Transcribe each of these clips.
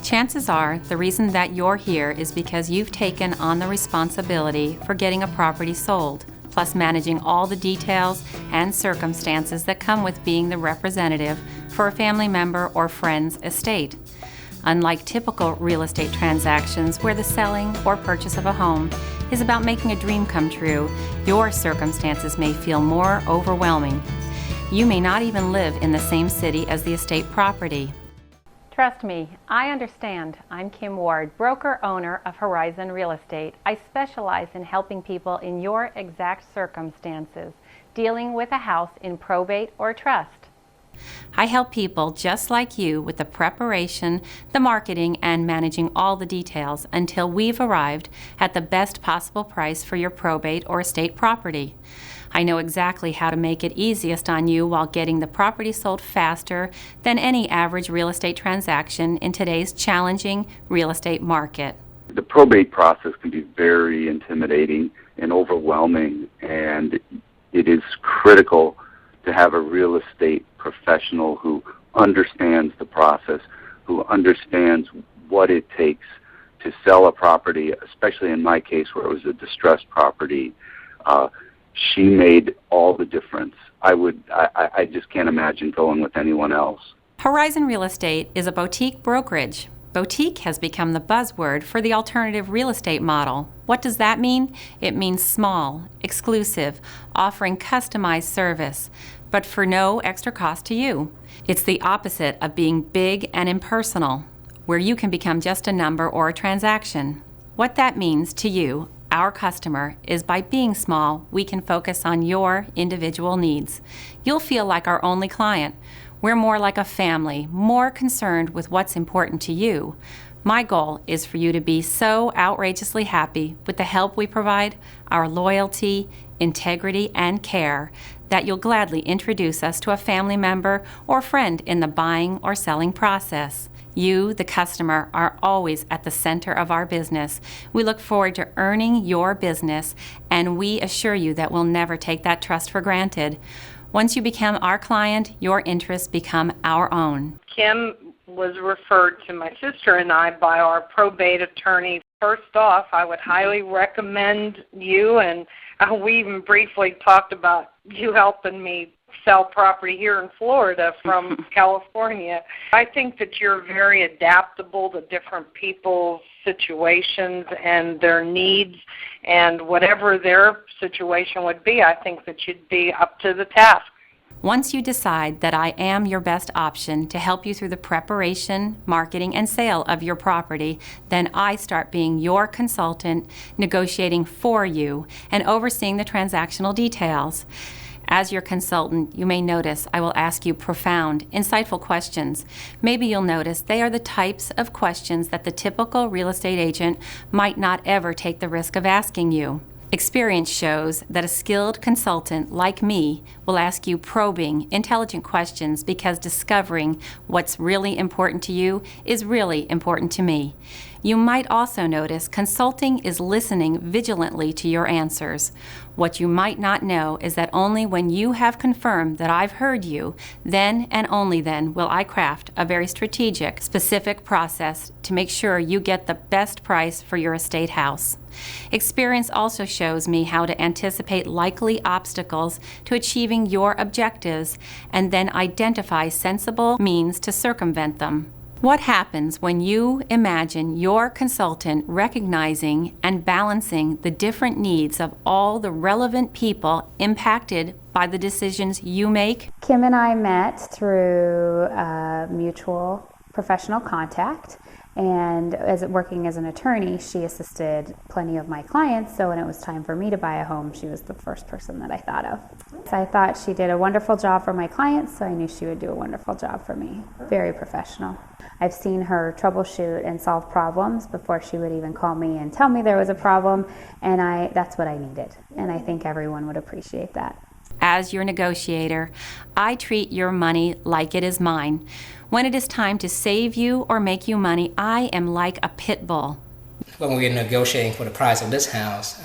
Chances are the reason that you're here is because you've taken on the responsibility for getting a property sold, plus managing all the details and circumstances that come with being the representative for a family member or friend's estate. Unlike typical real estate transactions where the selling or purchase of a home is about making a dream come true, your circumstances may feel more overwhelming. You may not even live in the same city as the estate property. Trust me, I understand. I'm Kim Ward, broker-owner of Horizon Real Estate. I specialize in helping people in your exact circumstances, dealing with a house in probate or trust. I help people just like you with the preparation, the marketing, and managing all the details until we've arrived at the best possible price for your probate or estate property. I know exactly how to make it easiest on you while getting the property sold faster than any average real estate transaction in today's challenging real estate market. The probate process can be very intimidating and overwhelming, and it is critical to have a real estate professional who understands the process, who understands what it takes to sell a property, especially in my case where it was a distressed property. She made all the difference. I just can't imagine going with anyone else. Horizon Real Estate is a boutique brokerage. Boutique has become the buzzword for the alternative real estate model. What does that mean? It means small, exclusive, offering customized service, but for no extra cost to you. It's the opposite of being big and impersonal, where you can become just a number or a transaction. What that means to you, our customer, is by being small, we can focus on your individual needs. You'll feel like our only client. We're more like a family, more concerned with what's important to you. My goal is for you to be so outrageously happy with the help we provide, our loyalty, integrity, and care, that you'll gladly introduce us to a family member or friend in the buying or selling process. You, the customer, are always at the center of our business. We look forward to earning your business, and we assure you that we'll never take that trust for granted. Once you become our client, your interests become our own. Kim was referred to my sister and I by our probate attorney. First off, I would highly recommend you, and we even briefly talked about you helping me sell property here in Florida from California. I think that you're very adaptable to different people's situations and their needs, and whatever their situation would be, I think that you'd be up to the task. Once you decide that I am your best option to help you through the preparation, marketing, and sale of your property, then I start being your consultant, negotiating for you, and overseeing the transactional details. As your consultant, you may notice I will ask you profound, insightful questions. Maybe you'll notice they are the types of questions that the typical real estate agent might not ever take the risk of asking you. Experience shows that a skilled consultant like me will ask you probing, intelligent questions because discovering what's really important to you is really important to me. You might also notice consulting is listening vigilantly to your answers. What you might not know is that only when you have confirmed that I've heard you, then and only then will I craft a very strategic, specific process to make sure you get the best price for your estate house. Experience also shows me how to anticipate likely obstacles to achieving your objectives and then identify sensible means to circumvent them. What happens when you imagine your consultant recognizing and balancing the different needs of all the relevant people impacted by the decisions you make? Kim and I met through a mutual professional contact, and working as an attorney, she assisted plenty of my clients, so when it was time for me to buy a home, she was the first person that I thought of. So I thought she did a wonderful job for my clients, so I knew she would do a wonderful job for me. Very professional. I've seen her troubleshoot and solve problems before she would even call me and tell me there was a problem, and that's what I needed, and I think everyone would appreciate that. As your negotiator, I treat your money like it is mine. When it is time to save you or make you money, I am like a pit bull. When we were negotiating for the price of this house,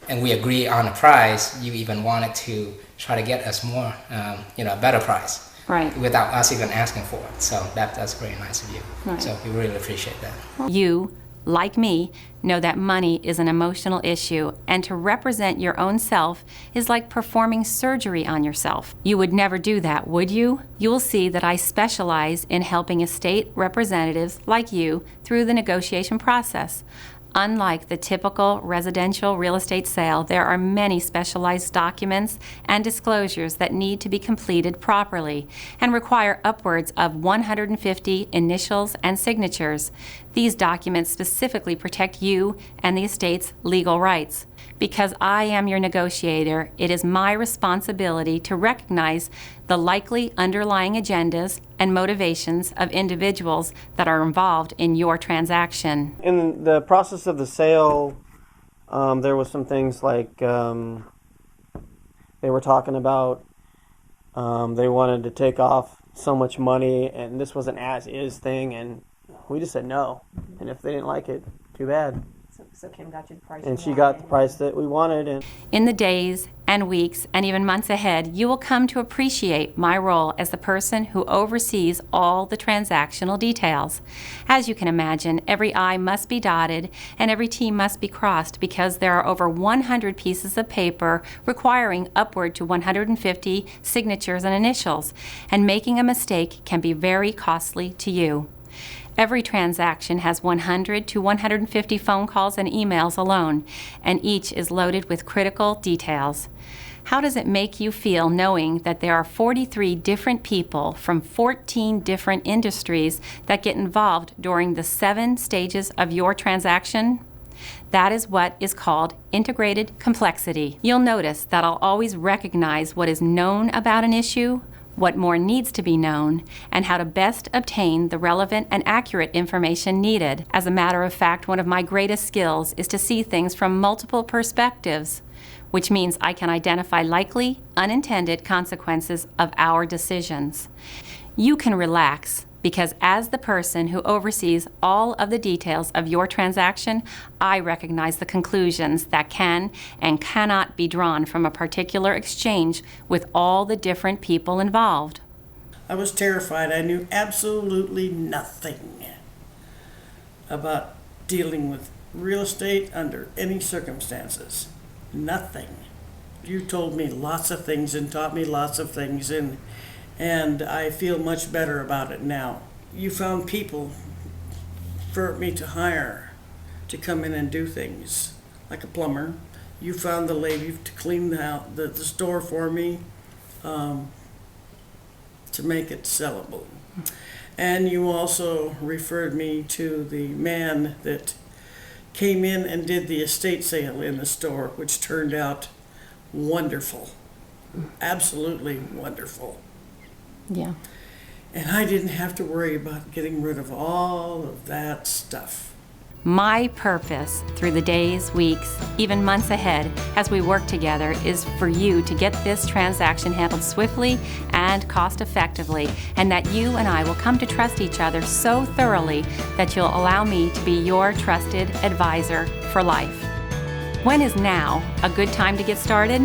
and we agreed on the price, you even wanted to try to get us more, a better price. Right. without us even asking for it. So that's very nice of you. Right. So we really appreciate that. You, like me, know that money is an emotional issue, and to represent your own self is like performing surgery on yourself. You would never do that, would you? You will see that I specialize in helping estate representatives like you through the negotiation process. Unlike the typical residential real estate sale, there are many specialized documents and disclosures that need to be completed properly and require upwards of 150 initials and signatures. These documents specifically protect you and the estate's legal rights. Because I am your negotiator, it is my responsibility to recognize the likely underlying agendas and motivations of individuals that are involved in your transaction. In the process of the sale, there was some things like they were talking about they wanted to take off so much money, and this was an as-is thing, and we just said no. And if they didn't like it, too bad. So Kim got you the price. And she got the price that we wanted. And in the days and weeks and even months ahead, you will come to appreciate my role as the person who oversees all the transactional details. As you can imagine, every I must be dotted and every T must be crossed because there are over 100 pieces of paper requiring upward to 150 signatures and initials, and making a mistake can be very costly to you. Every transaction has 100 to 150 phone calls and emails alone, and each is loaded with critical details. How does it make you feel knowing that there are 43 different people from 14 different industries that get involved during the 7 stages of your transaction? That is what is called integrated complexity. You'll notice that I'll always recognize what is known about an issue, what more needs to be known, and how to best obtain the relevant and accurate information needed. As a matter of fact, one of my greatest skills is to see things from multiple perspectives, which means I can identify likely, unintended consequences of our decisions. You can relax, because as the person who oversees all of the details of your transaction, I recognize the conclusions that can and cannot be drawn from a particular exchange with all the different people involved. I was terrified. I knew absolutely nothing about dealing with real estate under any circumstances. Nothing. You told me lots of things and taught me lots of things, and I feel much better about it now. You found people for me to hire to come in and do things, like a plumber. You found the lady to clean the store for me, to make it sellable. And you also referred me to the man that came in and did the estate sale in the store, which turned out wonderful. Absolutely wonderful. Yeah. And I didn't have to worry about getting rid of all of that stuff. My purpose through the days, weeks, even months ahead as we work together is for you to get this transaction handled swiftly and cost effectively, and that you and I will come to trust each other so thoroughly that you'll allow me to be your trusted advisor for life. When is now a good time to get started?